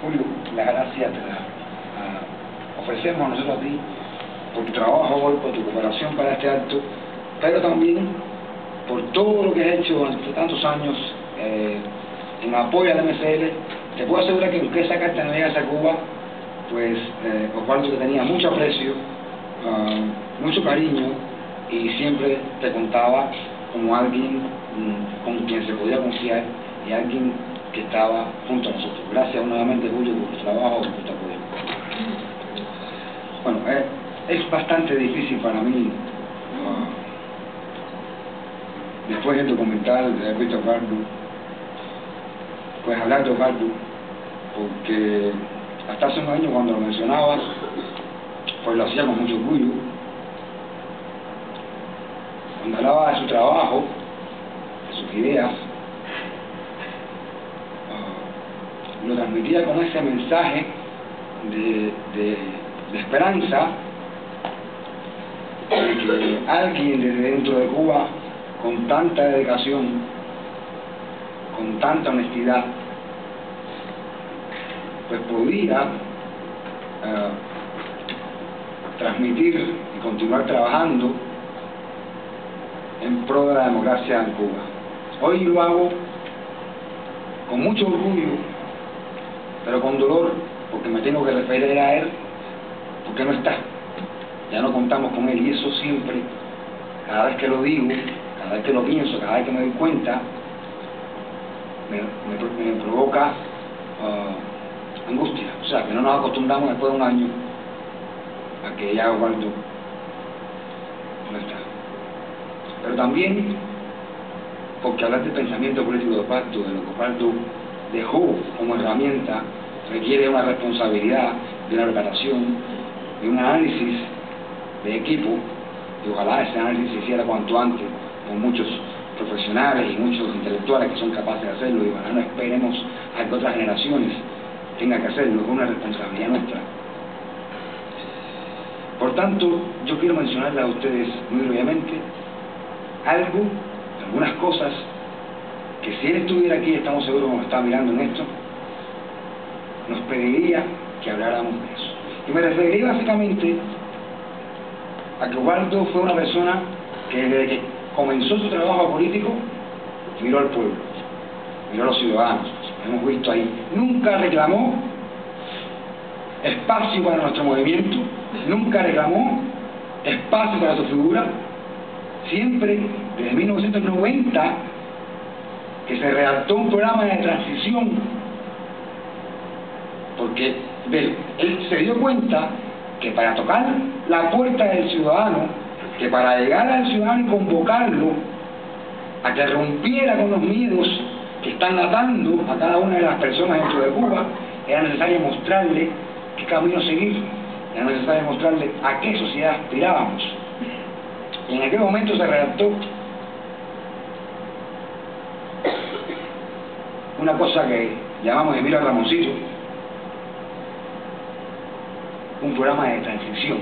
Julio, las gracias te las ofrecemos a nosotros a ti por tu trabajo hoy, por tu cooperación para este acto, pero también por todo lo que has hecho durante tantos años en apoyo al MCL. Te puedo asegurar que aunque esa carta no llegase a Cuba, pues Osvaldo te tenía mucho aprecio, mucho cariño, y siempre te contaba como alguien con quien se podía confiar y alguien que estaba junto a nosotros. Gracias nuevamente, Julio, por tu trabajo y por tu apoyo. Bueno, es bastante difícil para mí, después del documental de haber visto a Osvaldo, pues hablar de Osvaldo, porque hasta hace un año cuando lo mencionaba, pues lo hacía con mucho orgullo. Cuando hablaba de su trabajo, de sus ideas, lo transmitía con ese mensaje de esperanza, de que alguien desde dentro de Cuba, con tanta dedicación, con tanta honestidad, pues podía transmitir y continuar trabajando en pro de la democracia en Cuba. Hoy lo hago con mucho orgullo, pero con dolor, porque me tengo que referir a él, porque no está. Ya no contamos con él, y eso siempre, cada vez que lo digo, cada vez que lo pienso, cada vez que me doy cuenta, me provoca angustia. O sea, que no nos acostumbramos después de un año a que ya Osvaldo no está. Pero también porque hablar del pensamiento político de Osvaldo, de lo que Osvaldo dejó como herramienta, requiere una responsabilidad, de una preparación, de un análisis de equipo, y ojalá ese análisis se hiciera cuanto antes con muchos profesionales y muchos intelectuales que son capaces de hacerlo, y ojalá no esperemos a que otras generaciones tengan que hacerlo. Es una responsabilidad nuestra. Por tanto, yo quiero mencionarles a ustedes muy brevemente algunas cosas que si él estuviera aquí, estamos seguros que nos está mirando en esto, nos pediría que habláramos de eso. Y me referiría básicamente a que Osvaldo fue una persona que desde que comenzó su trabajo político miró al pueblo, miró a los ciudadanos. Hemos visto ahí, nunca reclamó espacio para nuestro movimiento, nunca reclamó espacio para su figura. Siempre, desde 1990, que se redactó un programa de transición, porque él se dio cuenta que para tocar la puerta del ciudadano, que para llegar al ciudadano y convocarlo a que rompiera con los miedos que están atando a cada una de las personas dentro de Cuba, era necesario mostrarle qué camino seguir, era necesario mostrarle a qué sociedad aspirábamos. Y en aquel momento se redactó una cosa que llamamos Emilio Ramoncito, un programa de transición,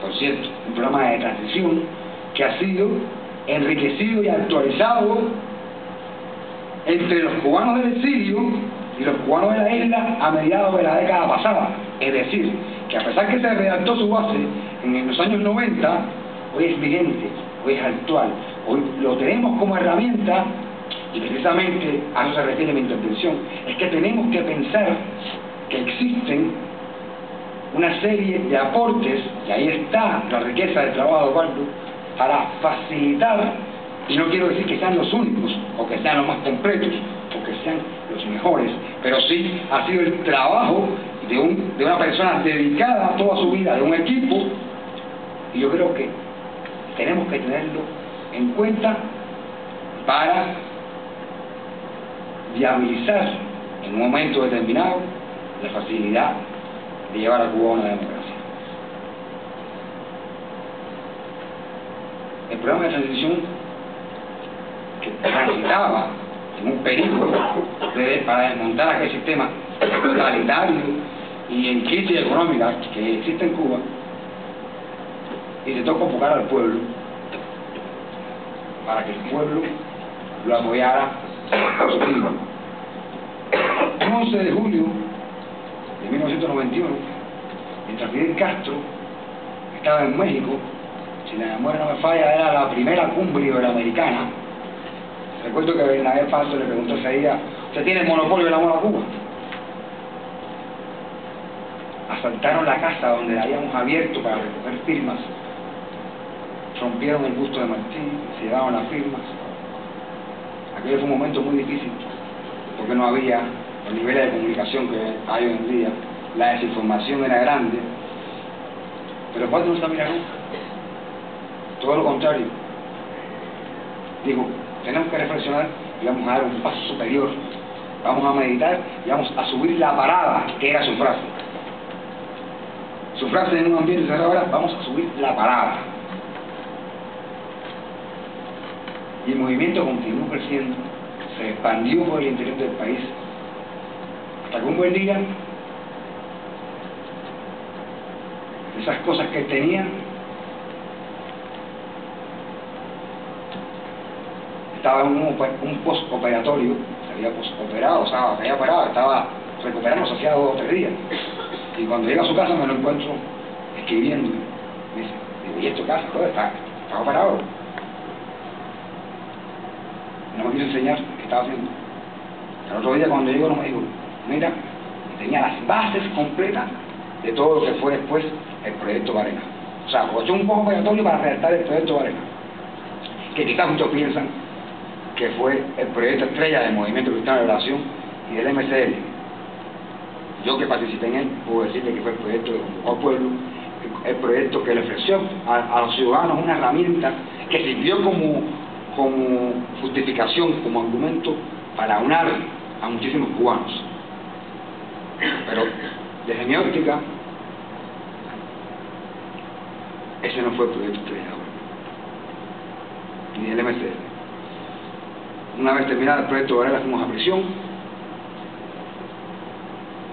por cierto, un programa de transición que ha sido enriquecido y actualizado entre los cubanos del exilio y los cubanos de la isla a mediados de la década pasada. Es decir, que a pesar que se redactó su base en los años 90, hoy es vigente, hoy es actual, hoy lo tenemos como herramienta, y precisamente a eso se refiere mi intervención. Es que tenemos que pensar que existen una serie de aportes, y ahí está la riqueza del trabajo de Osvaldo, para facilitar, y no quiero decir que sean los únicos, o que sean los más completos, o que sean los mejores, pero sí ha sido el trabajo de una persona dedicada toda su vida, de un equipo, y yo creo que tenemos que tenerlo en cuenta para viabilizar en un momento determinado la facilidad de llevar a Cuba a una democracia. El programa de transición que transitaba en un periodo para desmontar aquel sistema totalitario y en crisis económica que existe en Cuba, intentó convocar al pueblo para que el pueblo lo apoyara positivo. El 11 de julio XXI, mientras Fidel Castro estaba en México, si la memoria no me falla, era la primera cumbre iberoamericana. Recuerdo que Bernabé Paso le preguntó ese día: ¿usted tiene el monopolio del amor a Cuba? Asaltaron la casa donde habíamos abierto para recoger firmas, rompieron el busto de Martí, se llevaron las firmas. Aquello fue un momento muy difícil, porque no había los niveles de comunicación que hay hoy en día, la desinformación era grande, pero Osvaldo no se mira nunca, todo lo contrario. Digo, tenemos que reflexionar y vamos a dar un paso superior, vamos a meditar y vamos a subir la parada, que era su frase. Su frase en un ambiente cerrado era: vamos a subir la parada. Y el movimiento continuó creciendo, se expandió por el interior del país, hasta que un buen día, esas cosas que él tenía, estaba en un postoperatorio, se había postoperado, o sea, se había operado, estaba recuperándose hacía 2 o 3 días. Y cuando llega a su casa me lo encuentro escribiendo. Me dice: ¿y esto qué hace? Está operado. No me quiso enseñar qué estaba haciendo. El otro día cuando llegó no me dijo: mira, tenía las bases completas de todo lo que fue después el proyecto Varela. O sea, aprovechó un poco operatorio para redactar el proyecto Varela, que quizás muchos piensan que fue el proyecto estrella del Movimiento Cristiano de Liberación y del MCL. Yo, que participé en él, puedo decirle que fue el proyecto que convocó al pueblo, el proyecto que le ofreció a los ciudadanos una herramienta que sirvió como justificación, como argumento para unar a muchísimos cubanos. Pero desde mi óptica, ese no fue el proyecto estrella, ni el MCL. Una vez terminado el proyecto Varela, fuimos a prisión,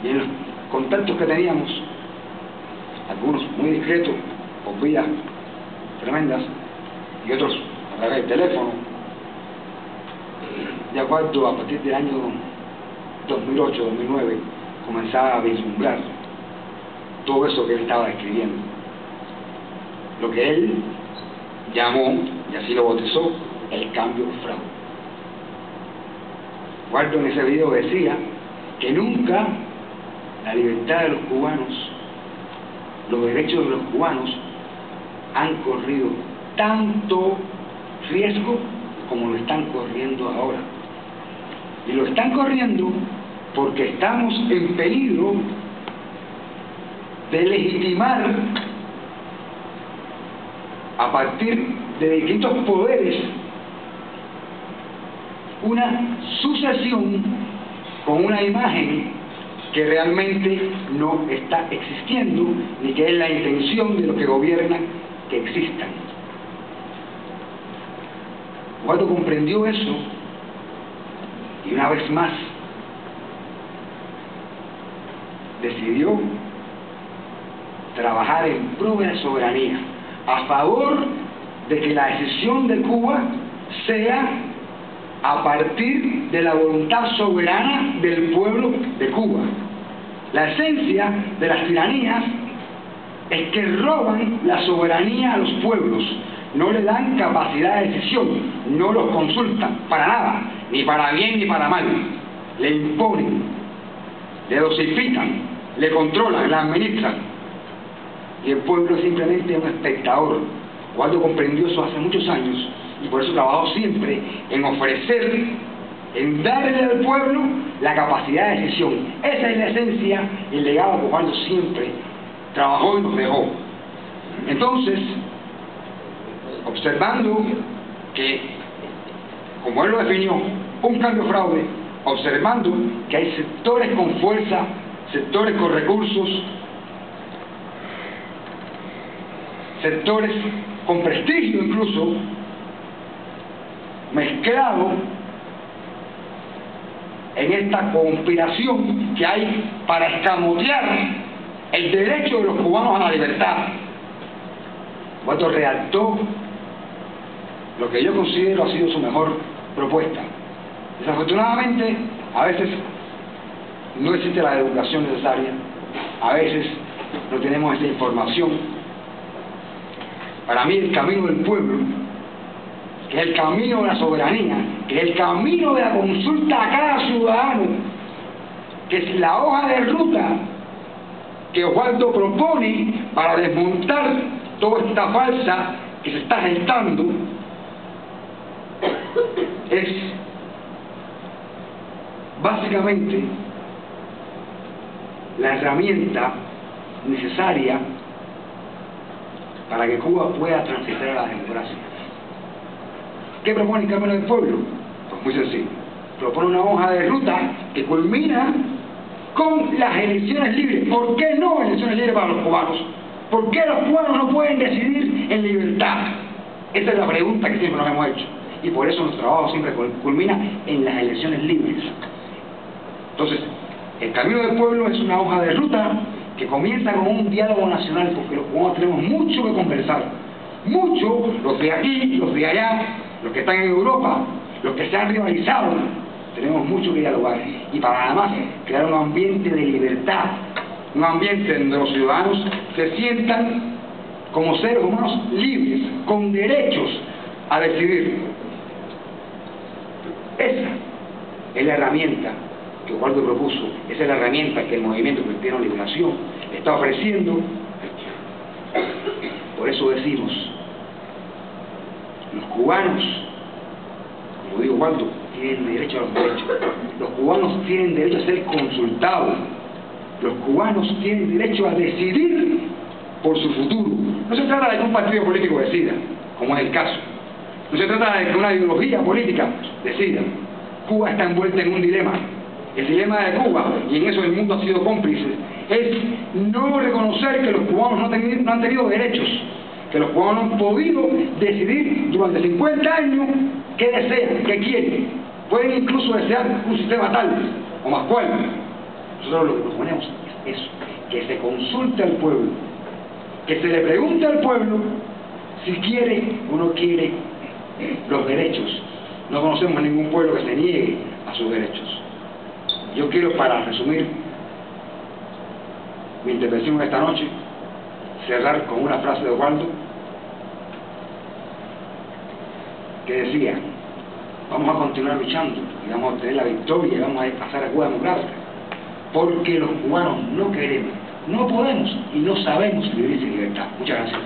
y en los contactos que teníamos, algunos muy discretos, por vías tremendas, y otros a través del teléfono, de acuerdo, a partir del año 2008-2009, comenzaba a vislumbrar todo eso que él estaba escribiendo. Lo que él llamó, y así lo bautizó, el cambio fraude. Guardo en ese video decía que nunca la libertad de los cubanos, los derechos de los cubanos han corrido tanto riesgo como lo están corriendo ahora. Y lo están corriendo porque estamos en peligro de legitimar, a partir de distintos poderes, una sucesión con una imagen que realmente no está existiendo, ni que es la intención de los que gobiernan que existan. Cuando comprendió eso, y una vez más decidió trabajar en pro de la soberanía, a favor de que la decisión de Cuba sea a partir de la voluntad soberana del pueblo de Cuba. La esencia de las tiranías es que roban la soberanía a los pueblos, no le dan capacidad de decisión, no los consultan para nada, ni para bien ni para mal. Le imponen, le dosifican, le controlan, le administran, y el pueblo es simplemente un espectador. Waldo comprendió eso hace muchos años, y por eso trabajó siempre en ofrecer, en darle al pueblo la capacidad de decisión. Esa es la esencia y el legado que Waldo siempre trabajó y nos dejó. Entonces, observando que, como él lo definió, un cambio fraude, observando que hay sectores con fuerza, sectores con recursos, sectores con prestigio incluso, mezclado en esta conspiración que hay para escamotear el derecho de los cubanos a la libertad. Waldo redactó lo que yo considero ha sido su mejor propuesta. Desafortunadamente, a veces no existe la educación necesaria a veces no tenemos esta información. Para mí el camino del pueblo, que es el camino de la soberanía, que es el camino de la consulta a cada ciudadano, que es la hoja de ruta que Osvaldo propone para desmontar toda esta farsa que se está gestando, es básicamente la herramienta necesaria para que Cuba pueda transitar a la democracia. ¿Qué propone el camino del pueblo? Pues muy sencillo. Propone una hoja de ruta que culmina con las elecciones libres. ¿Por qué no elecciones libres para los cubanos? ¿Por qué los cubanos no pueden decidir en libertad? Esa es la pregunta que siempre nos hemos hecho. Y por eso nuestro trabajo siempre culmina en las elecciones libres. Entonces, el camino del pueblo es una hoja de ruta que comienza con un diálogo nacional, porque los cubanos tenemos mucho que conversar. Mucho, los de aquí, los de allá, los que están en Europa, los que se han rivalizado, tenemos mucho que dialogar. Y para además crear un ambiente de libertad, un ambiente donde los ciudadanos se sientan como seres humanos libres, con derechos a decidir. Esa es la herramienta que Osvaldo propuso, esa es la herramienta que el Movimiento Cristiano de Liberación está ofreciendo. Por eso decimos, los cubanos, como digo Osvaldo, tienen derecho a los derechos. Los cubanos tienen derecho a ser consultados. Los cubanos tienen derecho a decidir por su futuro. No se trata de que un partido político decida, como es el caso. No se trata de que una ideología política decida. Cuba está envuelta en un dilema. El dilema de Cuba, y en eso el mundo ha sido cómplice, es no reconocer que los cubanos no han tenido derechos, que los cubanos no han podido decidir durante 50 años qué desean, qué quieren. Pueden incluso desear un sistema tal o más cual. Nosotros lo que proponemos es eso, que se consulte al pueblo, que se le pregunte al pueblo si quiere o no quiere los derechos. No conocemos a ningún pueblo que se niegue a sus derechos. Yo quiero, para resumir mi intervención esta noche, cerrar con una frase de Osvaldo que decía: vamos a continuar luchando y vamos a obtener la victoria y vamos a pasar a Cuba democrática, porque los cubanos no queremos, no podemos y no sabemos vivir sin libertad. Muchas gracias.